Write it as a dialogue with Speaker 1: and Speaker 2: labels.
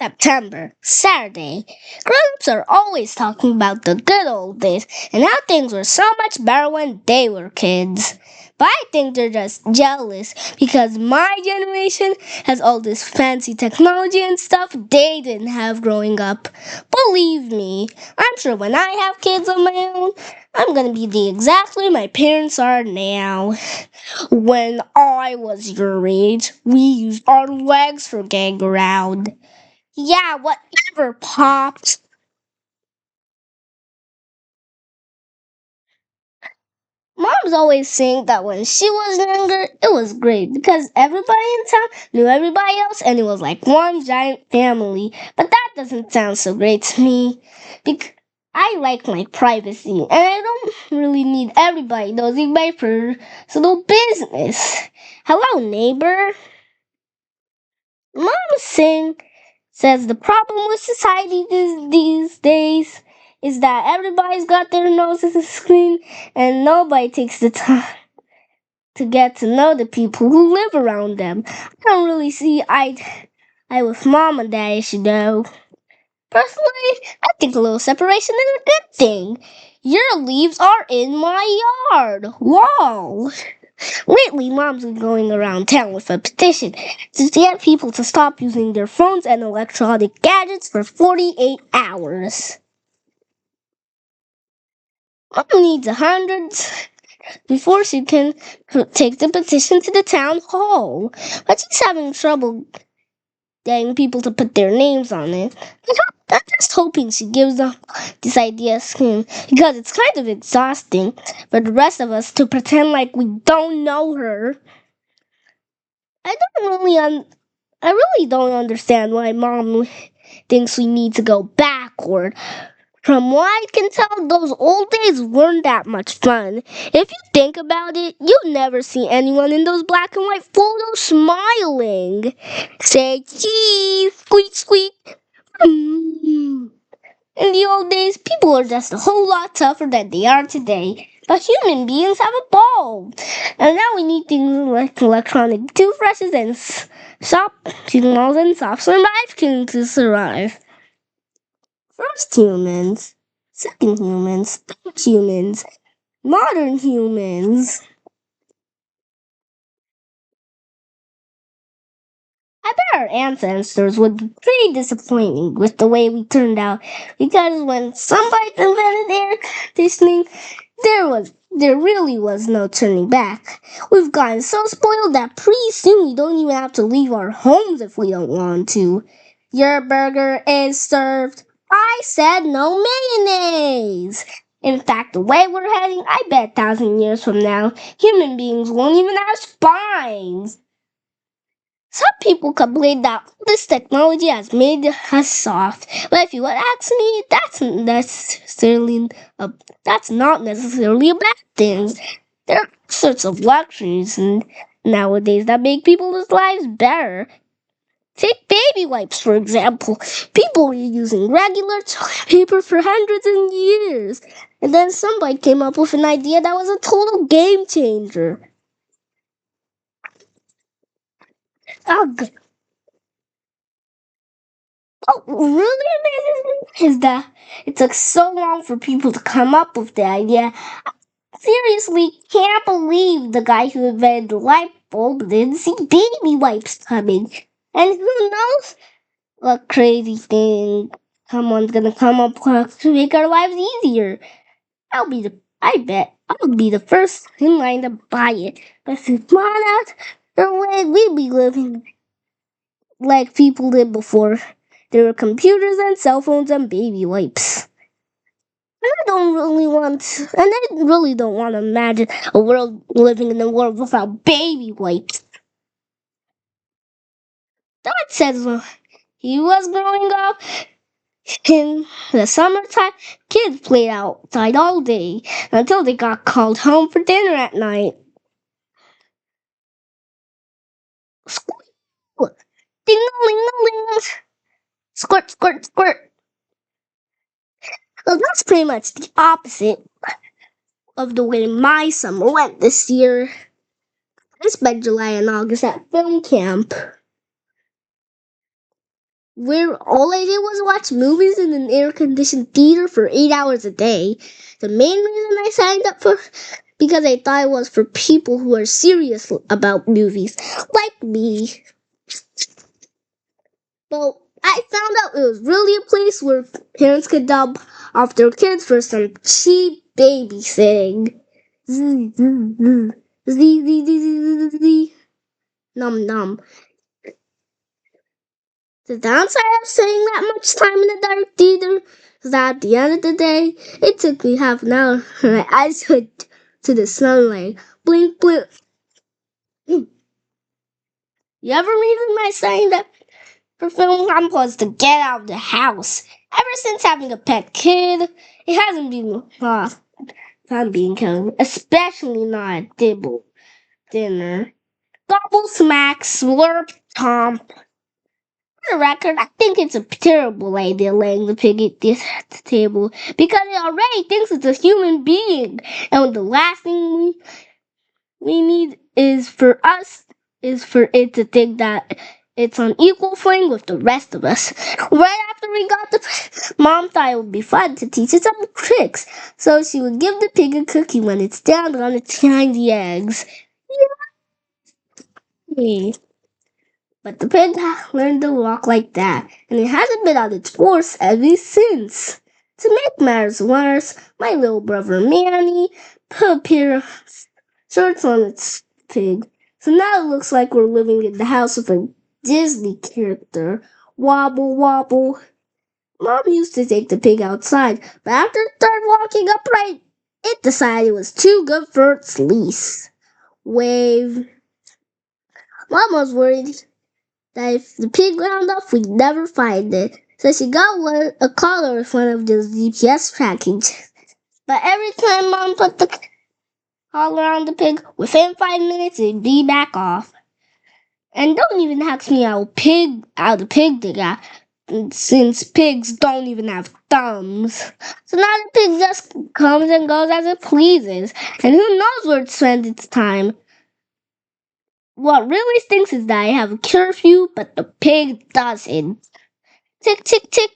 Speaker 1: September, Saturday. Grown-ups are always talking about the good old days and how things were so much better when they were kids. But I think they're just jealous because my generation has all this fancy technology and stuff they didn't have growing up. Believe me, I'm sure when I have kids of my own, I'm gonna be the exact way my parents are now. When I was your age, we used our legs for getting around. Yeah, whatever, Pops. Mom's always saying that when she was younger, it was great because everybody in town knew everybody else and it was like one giant family. But that doesn't sound so great to me because I like my privacy and I don't really need everybody knowing my personal business. Hello, neighbor. Mom saying says the problem with society these days is that everybody's got their noses in the screen and nobody takes the time to get to know the people who live around them. I don't really see eye with mom on that issue though. Personally, I think a little separation is a good thing. Your leaves are in my yard. Wow. Lately, mom's been going around town with a petition to get people to stop using their phones and electronic gadgets for 48 hours. Mom needs hundreds before she can take the petition to the town hall. But she's having trouble getting people to put their names on it. I'm just hoping she gives up this idea soon because it's kind of exhausting for the rest of us to pretend like we don't know her. I don't really I really don't understand why mom thinks we need to go backward. From what I can tell, those old days weren't that much fun. If you think about it, you'll never see anyone in those black and white photos smiling. Say cheese, squeak, squeak. Mm. In the old days, people were just a whole lot tougher than they are today. But human beings have evolved. And now we need things like electronic toothbrushes and shopping malls and soft serve ice cream to survive. First humans, second humans, third humans, modern humans. I bet our ancestors would be pretty disappointed with the way we turned out because when somebody invented air conditioning, there really was no turning back. We've gotten so spoiled that pretty soon we don't even have to leave our homes if we don't want to. Your burger is served. I said no mayonnaise. In fact, the way we're heading, I bet 1,000 years from now, human beings won't even have spines. Some people complain that this technology has made us soft, but if you would ask me, that's not necessarily a bad thing. There are sorts of luxuries nowadays that make people's lives better. Take baby wipes, for example. People were using regular toilet paper for hundreds of years, and then somebody came up with an idea that was a total game changer. Ugh. What really amazes me is that it took so long for people to come up with the idea. Seriously, can't believe the guy who invented the light bulb didn't see baby wipes coming. And who knows what crazy thing someone's gonna come up with to make our lives easier. I bet I'll be the first in line to buy it. But since mine out their way, we'd be living like people did before. There were computers and cell phones and baby wipes. And I really don't want to imagine a world living in a world without baby wipes. Dad says when he was growing up in the summertime, kids played outside all day until they got called home for dinner at night. Squeak! Ding-a-ling-a-ling! Squirt, squirt, squirt! Well, that's pretty much the opposite of the way my summer went this year. I spent July and August at film camp. where all I did was watch movies in an air-conditioned theater for 8 hours a day. The main reason I signed up for because I thought it was for people who are serious about movies, like me. But I found out it was really a place where parents could dump off their kids for some cheap babysitting. Z, z, z, z, z, z, z, z. Num num. The downside of staying that much time in the dark theater is that at the end of the day, it took me half an hour and my eyes hooked to the sunlight. Blink, blink. You ever read my saying that for film I'm supposed to get out of the house? Ever since having a pet kid, it hasn't been fun being killed, especially not at dinner. Gobble, smack, slurp, tom. For the record, I think it's a terrible idea laying the pig at the table because it already thinks it's a human being, and the last thing we need is for it to think that it's on equal footing with the rest of us. Right after we got the pig, Mom thought it would be fun to teach it some tricks, so she would give the pig a cookie when it's down on its tiny eggs. Yay! But the pig learned to walk like that, and it hasn't been on its force ever since. To make matters worse, my little brother Manny put a pair of shorts on its pig. So now it looks like we're living in the house of a Disney character. Wobble, wobble. Mom used to take the pig outside, but after it started walking upright, it decided it was too good for its lease. Wave. Mom was worried that if the pig ran off, we'd never find it. So she got a collar with one of those GPS tracking. But every time Mom put the collar on the pig, within 5 minutes it'd be back off. And don't even ask me how the pig did that, since pigs don't even have thumbs. So now the pig just comes and goes as it pleases, and who knows where it spends its time. What really stinks is that I have a curfew, but the pig doesn't. Tick, tick, tick.